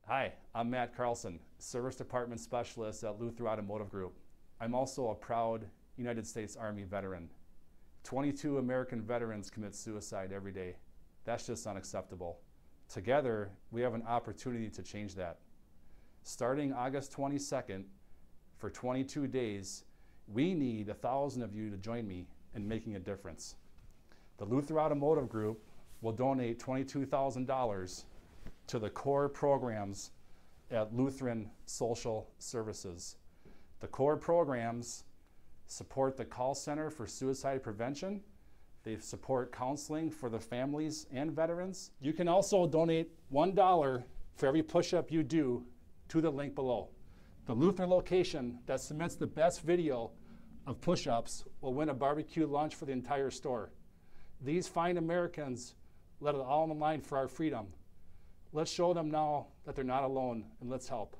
Hi, I'm Matt Carlson, Service Department Specialist at Luther Automotive Group. I'm also a proud United States Army veteran. 22 American veterans commit suicide every day. That's just unacceptable. Together, we have an opportunity to change that. Starting August 22nd, for 22 days, we need 1,000 of you to join me in making a difference. The Luther Automotive Group will donate $22,000 to the core programs at Lutheran Social Services. The core programs support the call center for suicide prevention. They support counseling for the families and veterans. You can also donate $1 for every push-up you do to the link below. The Luther location that submits the best video of push-ups will win a barbecue lunch for the entire store. These fine Americans let it all on the line for our freedom. Let's show them now that they're not alone, and let's help.